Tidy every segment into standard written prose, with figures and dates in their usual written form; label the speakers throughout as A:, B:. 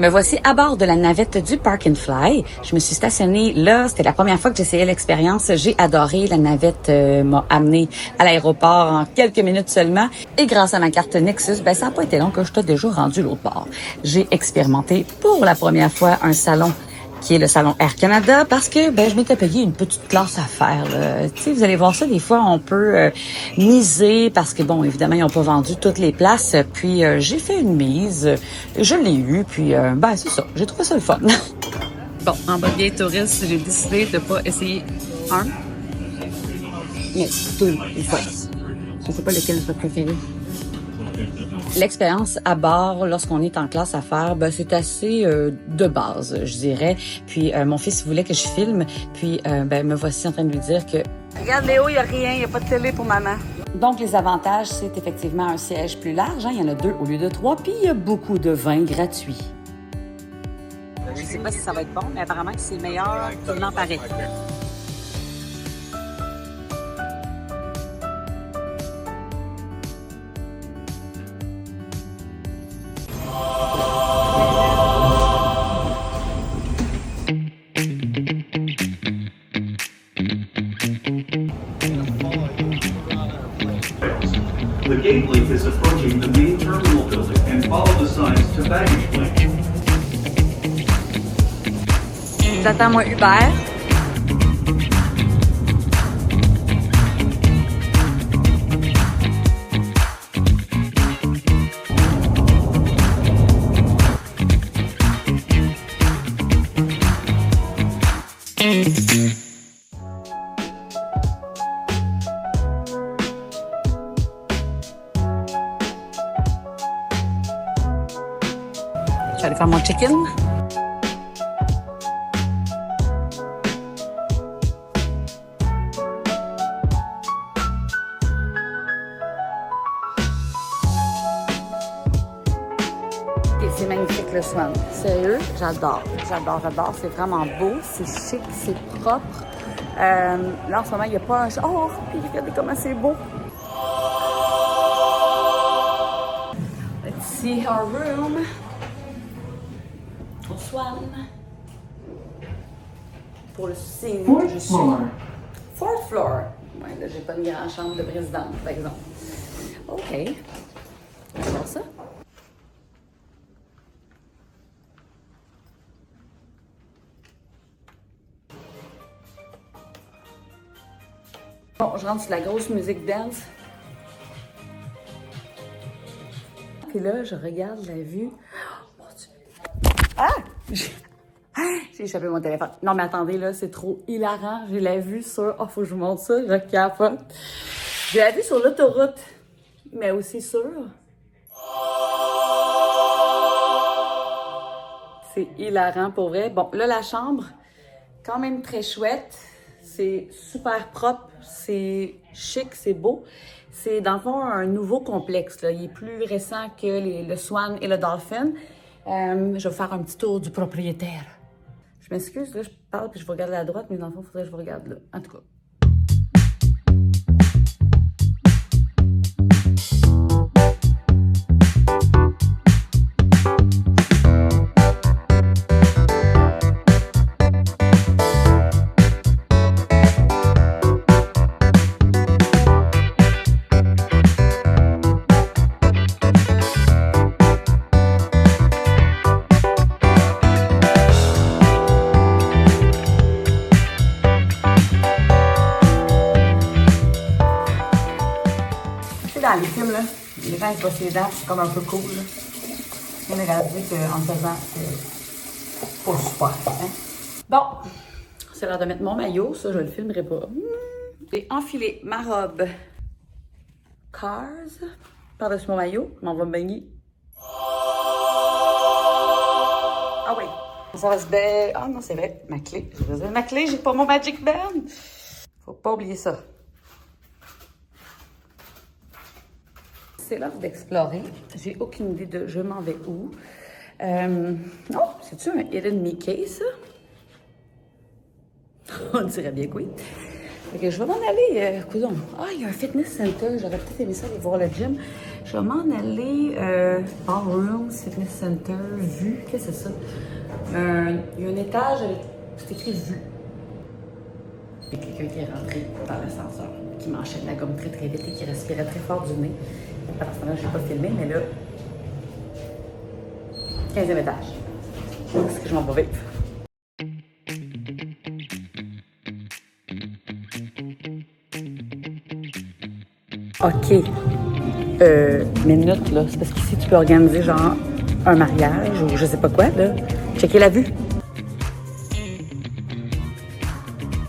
A: Me voici à bord de la navette du Park and Fly. Je me suis stationnée là. C'était la première fois que j'essayais l'expérience. J'ai adoré. La navette m'a amenée à l'aéroport en quelques minutes seulement. Et grâce à ma carte Nexus, ben ça n'a pas été long que je t'ai déjà rendu l'autre bord. J'ai expérimenté pour la première fois un salon qui est le salon Air Canada, parce que je m'étais payé une petite classe à faire. Tu sais, vous allez voir ça, des fois, on peut miser, parce que, bon, évidemment, ils n'ont pas vendu toutes les places. Puis, j'ai fait une mise, je l'ai eu, puis, c'est ça, j'ai trouvé ça le fun. Bon, en mode vieille touriste, j'ai décidé de pas essayer un, mais deux, une fois. Je sais pas lequel je vais préférer. L'expérience à bord, lorsqu'on est en classe à faire, c'est assez de base, je dirais. Puis mon fils voulait que je filme, puis me voici en train de lui dire que regarde Léo, il n'y a rien, il n'y a pas de télé pour maman. Donc les avantages, c'est effectivement un siège plus large, il y en a 2 au lieu de 3, puis il y a beaucoup de vin gratuit. Je sais pas si ça va être bon, mais apparemment que c'est meilleur qu'il n'en paraît.
B: The gate link is approaching the main terminal building and follow the signs to baggage claim.
A: J'attends mon Uber. Je vais aller faire mon check-in. Et c'est magnifique le Swan. Sérieux, j'adore. J'adore. C'est vraiment beau, c'est chic, c'est propre. Là, en ce moment, il n'y a pas un genre. Puis regardez comment c'est beau. Let's see our room. Au Swan. Pour le signe que je suis. Fourth floor. Ouais, là, j'ai pas une grande chambre de présidente, par exemple. OK. On va voir ça. Bon, je rentre sur la grosse musique dance. Puis là, je regarde la vue. Oh, mon Dieu. Ah! J'ai échappé mon téléphone. Non, mais attendez, là, c'est trop hilarant. J'ai la vue sur... Oh, faut que je vous montre ça. Je capote. J'ai la vue sur l'autoroute, mais aussi sur... C'est hilarant, pour vrai. Bon, là, la chambre, quand même très chouette. C'est super propre, c'est chic, c'est beau. C'est dans le fond un nouveau complexe, là. Il est plus récent que le Swan et le Dolphin. Je vais faire un petit tour du propriétaire. Je m'excuse, là, je parle puis je vous regarde à la droite, mais dans le fond, il faudrait que je vous regarde là. En tout cas. Dans les films, là, les gens ils se bossent les dents, c'est comme un peu cool. Là. On est réalisé qu'en le faisant, c'est pas super. Hein? Bon, c'est l'heure de mettre mon maillot. Ça, je le filmerai pas. J'ai enfilé ma robe Cars par-dessus mon maillot. Je m'en vais me baigner. Ah oui, ça va se baigner. Ah non, c'est vrai, ma clé. Je veux dire, ma clé, j'ai pas mon Magic Band. Faut pas oublier ça. C'est l'heure d'explorer. J'ai aucune idée de je m'en vais où. Oh, c'est-tu un Hidden Mickey, ça? On dirait bien que oui. Ok, je vais m'en aller, coudonc. Ah, il y a un fitness center. J'aurais peut-être aimé ça aller voir le gym. Je vais m'en aller, Ballrooms Fitness Center, vue. Qu'est-ce que c'est ça? Il y a un étage avec, c'est écrit vue. Il y a quelqu'un qui est rentré par l'ascenseur, qui mâchait de la gomme très très vite et qui respirait très fort du nez. Pendant ce temps-là, je n'ai pas filmé, mais là, 15e étage. Où est-ce que je m'en vais vivre? OK. Minute, là. C'est parce qu'ici, tu peux organiser, genre, un mariage ou je sais pas quoi, là. Checker la vue.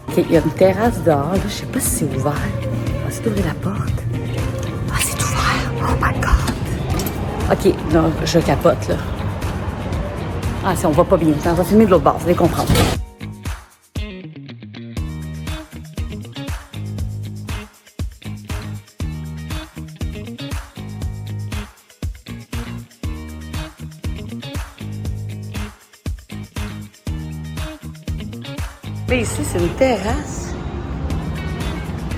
A: OK, il y a une terrasse dehors, là. Je sais pas si c'est ouvert. On va essayer d'ouvrir la porte. Ah, c'est ouvert! Oh my God! OK, non, je capote, là. Ah, si on va pas bien. On va filmer de l'autre bord, vous allez comprendre. Là, ici, c'est une terrasse.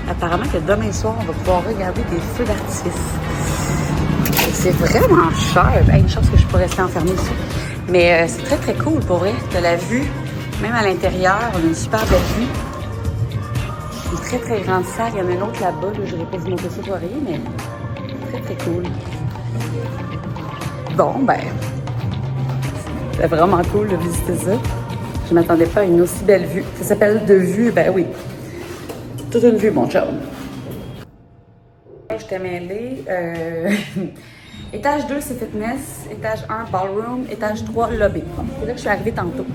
A: Apparemment que demain soir, on va pouvoir regarder des feux d'artifice. C'est vraiment cher. Une chance que je peux rester enfermée ici. Mais c'est très, très cool, pour vrai. Tu as la vue, même à l'intérieur, on a une super belle vue. Une très, très grande salle. Il y en a une autre là-bas. Là, je n'aurais pas vous montrer ça pour rien, mais très, très cool. Bon, ben, c'est vraiment cool de visiter ça. Je ne m'attendais pas à une aussi belle vue. Ça s'appelle de vue, ben oui. Toute une vue, mon chum. Je t'ai mêlé. Étage 2, c'est fitness. Étage 1, ballroom. Étage 3, lobby. Bon, c'est là que je suis arrivée tantôt.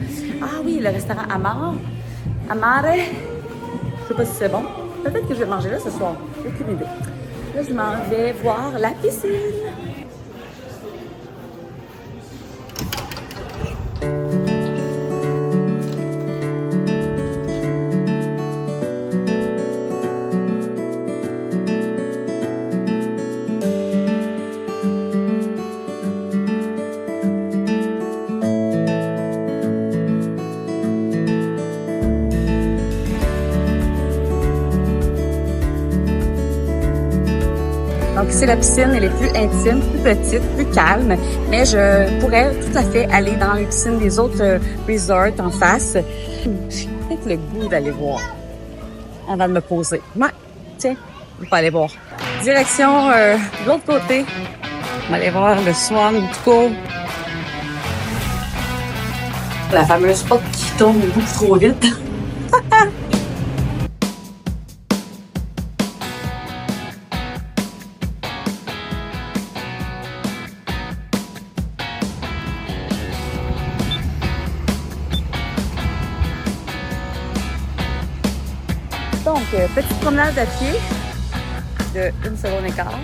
A: Ah oui, le restaurant Amare. Amare. Je sais pas si c'est bon. Peut-être que je vais manger là ce soir. Aucune idée. Là, je m'en vais voir la piscine. Donc ici, la piscine, elle est plus intime, plus petite, plus calme, mais je pourrais tout à fait aller dans les piscines des autres resorts en face. J'ai peut-être le goût d'aller voir avant de me poser. Ouais, tiens, je vais aller voir. Direction de l'autre côté. On va aller voir le Swan Outco. La fameuse porte qui tombe beaucoup trop vite. Donc, petite promenade à pied de 1 seconde et quart.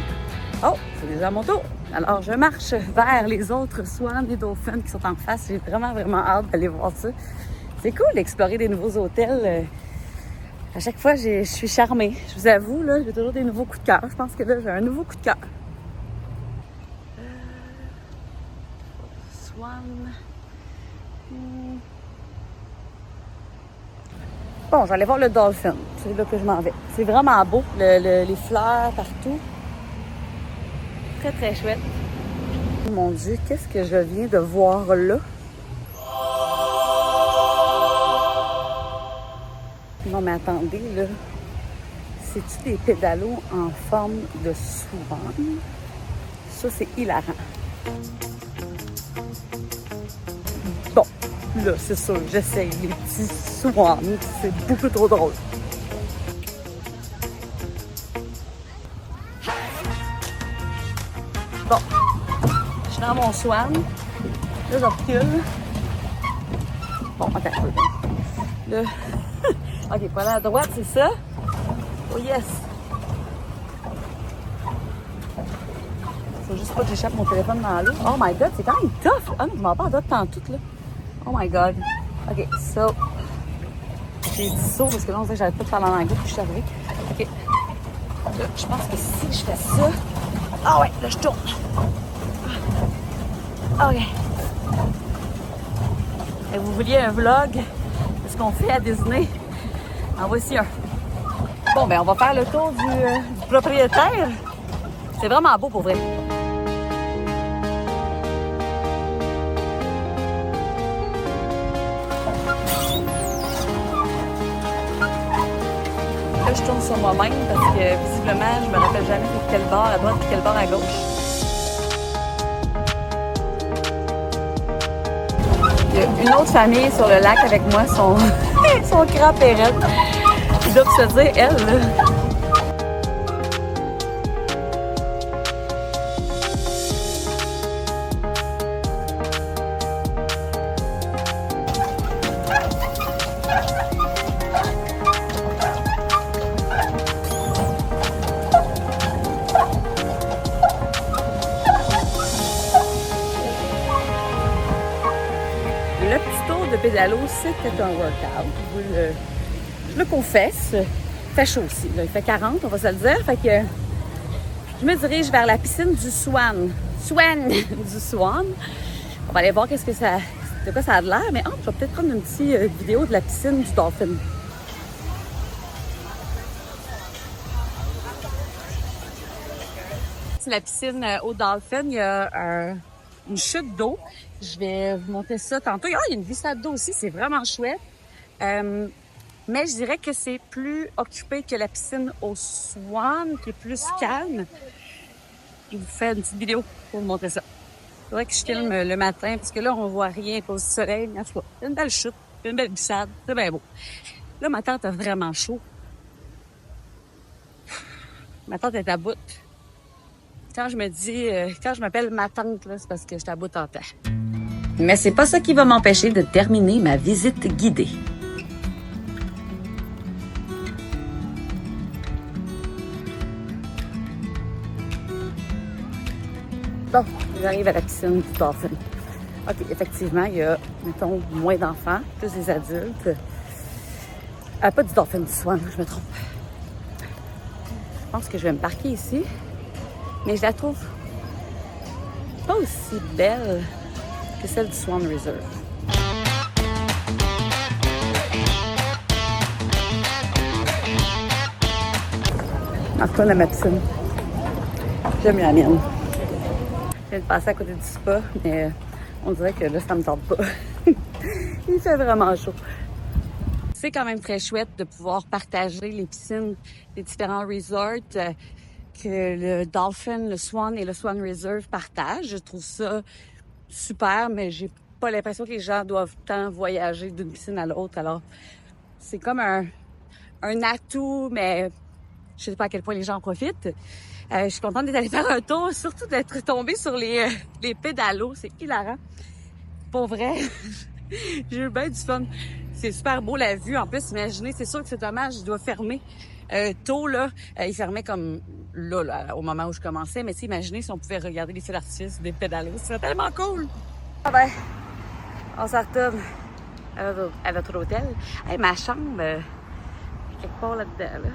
A: Oh, c'est déjà mon tour. Alors, je marche vers les autres swans et dolphins qui sont en face. J'ai vraiment, vraiment hâte d'aller voir ça. C'est cool d'explorer des nouveaux hôtels. À chaque fois, je suis charmée. Je vous avoue, là, j'ai toujours des nouveaux coups de cœur. Je pense que là, j'ai un nouveau coup de cœur. Swan. Bon, j'allais voir le dolphin. C'est là que je m'en vais. C'est vraiment beau, les fleurs partout. Très, très chouette. Mon Dieu, qu'est-ce que je viens de voir là? Non, mais attendez, là. C'est-tu des pédalos en forme de swan? Ça, c'est hilarant. Bon, là, c'est sûr, j'essaye les petits swans. C'est beaucoup trop drôle. Bon, je suis dans mon swan. Là, je recule. Bon, attends. Là, OK, pour aller à droite, c'est ça. Oh yes! Faut juste pas que j'échappe mon téléphone dans l'eau. Oh my God, c'est quand même tough! Ah, mais je m'en pas en d'autres temps toutes, là. Oh my God. OK, so. J'ai dit ça parce que là, on dirait que j'arrête pas de parler en anglais puis je suis arrivée. OK. Là, je pense que si je fais ça. Ah ouais, là, je tourne. OK. Et vous vouliez un vlog de ce qu'on fait à Disney? En voici un. Bon, ben on va faire le tour du propriétaire. C'est vraiment beau pour vrai. Là, je tourne sur moi-même parce que visiblement, je me rappelle jamais pour quel bord à droite et quel bord à gauche. Il y a une autre famille sur le lac avec moi, son crabe pérette. Ils doivent se dire, elle, là. Le petit tour de pédalo, c'était un workout. Je le confesse. Il fait chaud aussi. Là. Il fait 40, on va se le dire. Fait que je me dirige vers la piscine du Swan. Du Swan. On va aller voir de quoi ça a l'air. Mais je vais peut-être prendre une petite vidéo de la piscine du Dolphin. C'est la piscine au Dolphin. Il y a une chute d'eau. Je vais vous montrer ça tantôt. Il y a une glissade d'eau aussi, c'est vraiment chouette. Mais je dirais que c'est plus occupé que la piscine au Swan, qui est plus calme. Je vous fais une petite vidéo pour vous montrer ça. Il faudrait que je filme le matin, parce que là, on voit rien à cause du soleil. Mais en tout cas, une belle chute, une belle glissade, c'est bien beau. Là, ma tante a vraiment chaud. Ma tante est à bout. Quand je m'appelle ma tante, là, c'est parce que je suis à bout en temps. Mais c'est pas ça qui va m'empêcher de terminer ma visite guidée. Bon, j'arrive à la piscine du Dolphin. OK, effectivement, il y a, mettons, moins d'enfants, plus des adultes. Pas du Dolphin, du Swan, je me trompe. Je pense que je vais me parquer ici. Mais je la trouve pas aussi belle que celle du Swan Reserve. En tout cas, ma piscine. J'aime la mienne. Je viens de passer à côté du spa, mais on dirait que là, ça me tente pas. Il fait vraiment chaud. C'est quand même très chouette de pouvoir partager les piscines des différents resorts que le Dolphin, le Swan et le Swan Reserve partagent. Je trouve ça super, mais j'ai pas l'impression que les gens doivent tant voyager d'une piscine à l'autre. Alors, c'est comme un atout, mais je sais pas à quel point les gens en profitent. Je suis contente d'être allée faire un tour, surtout d'être tombée sur les pédalos. C'est hilarant. Pour vrai, j'ai eu bien du fun. C'est super beau la vue. En plus, imaginez, c'est sûr que c'est dommage, il doit fermer tôt, là. Il fermait comme là, au moment où je commençais. Mais imaginez si on pouvait regarder les feux d'artifice des pédalos. Ce serait tellement cool. Ah ben, on s'en retourne à notre hôtel. Hey, ma chambre, quelque part là-dedans, là.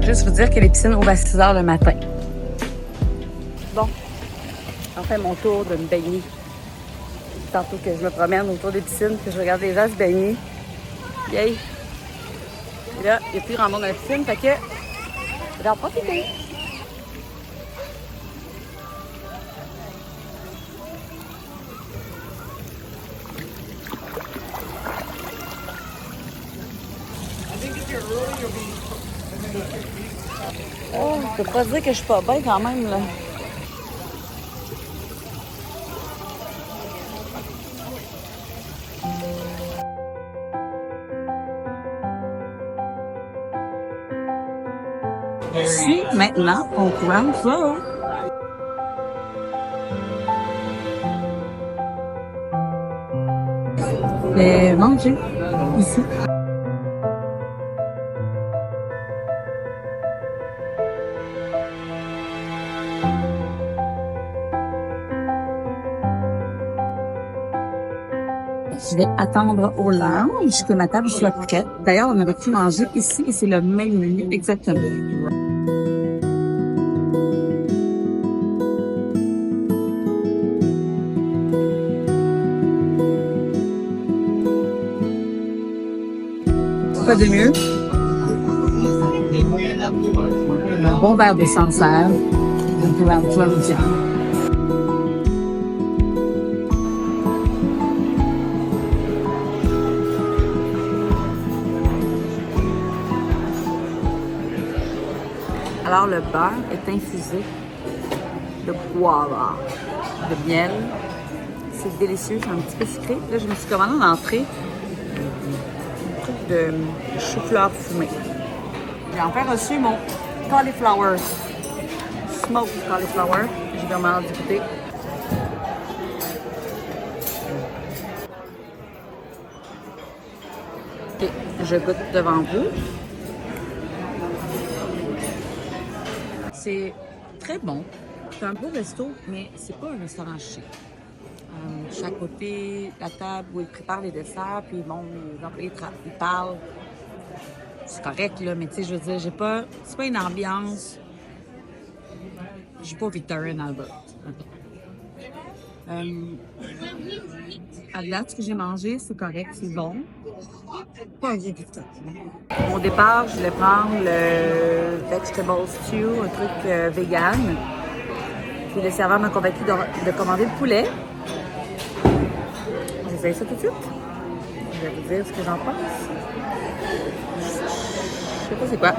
A: Juste vous dire que les piscines ouvrent à 6 h le matin. Bon, on fait mon tour de me baigner. Tantôt que je me promène autour des piscines, que je regarde les gens se baigner. Yay! Et là, il n'y a plus grand monde dans la piscine, fait que je vais en profiter. Oh, je peux pas dire que je suis pas bien quand même, là. Je suis maintenant au ground floor. Je vais manger ici. je vais attendre au lounge que ma table soit prête. D'ailleurs, on aurait pu manger ici et c'est le même menu exactement. Pas de mieux. Un bon verre de Sancerre. Un verre de Floridian. Alors, le beurre est infusé de poivre, de miel. C'est délicieux, c'est un petit peu sucré. Là, je me suis commandé en entrée un truc de chou-fleur fumé. J'ai enfin reçu mon cauliflower, smoked cauliflower. J'ai vraiment hâte de goûter. Ok, je goûte devant vous. C'est très bon. C'est un beau resto, mais c'est pas un restaurant chic. Chaque côté, la table où ils préparent les desserts, puis bon, les employés ils parlent. C'est correct, là, mais tu sais, je veux dire, c'est pas une ambiance. J'ai pas Victorian Albert. À date, ce que j'ai mangé, c'est correct, c'est bon. Pas un Victorian. Au départ, je voulais prendre le vegetable stew, un truc vegan. Puis le serveur m'a convaincu de commander le poulet. J'essaye ça tout de suite. Je vais vous dire ce que j'en pense. Je sais pas c'est quoi.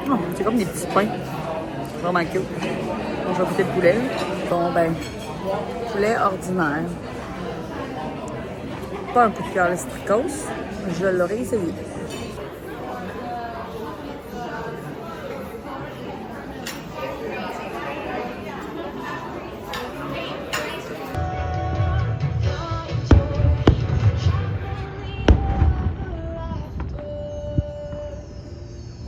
A: Oh, c'est comme des petits pains. Vraiment cute. Donc, je vais goûter le poulet. Bon, ben, poulet ordinaire. Pas un coup de cœur le stricos. Je l'aurais essayé.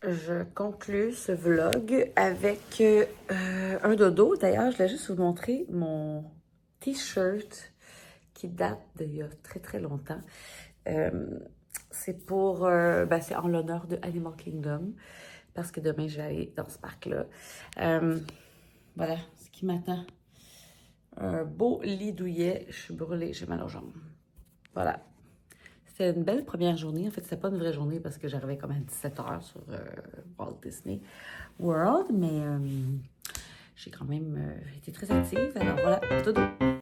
A: Je conclus ce vlog avec un dodo. D'ailleurs, je voulais juste vous montrer mon t-shirt qui date d'il y a très très longtemps. C'est pour, c'est en l'honneur de Animal Kingdom parce que demain je vais aller dans ce parc-là. Voilà ce qui m'attend. Un beau lit douillet. Je suis brûlée, j'ai mal aux jambes. Voilà. C'était une belle première journée. En fait, c'était pas une vraie journée parce que j'arrivais comme à 17h sur Walt Disney World, mais j'ai quand même été très active. Alors voilà, dodo.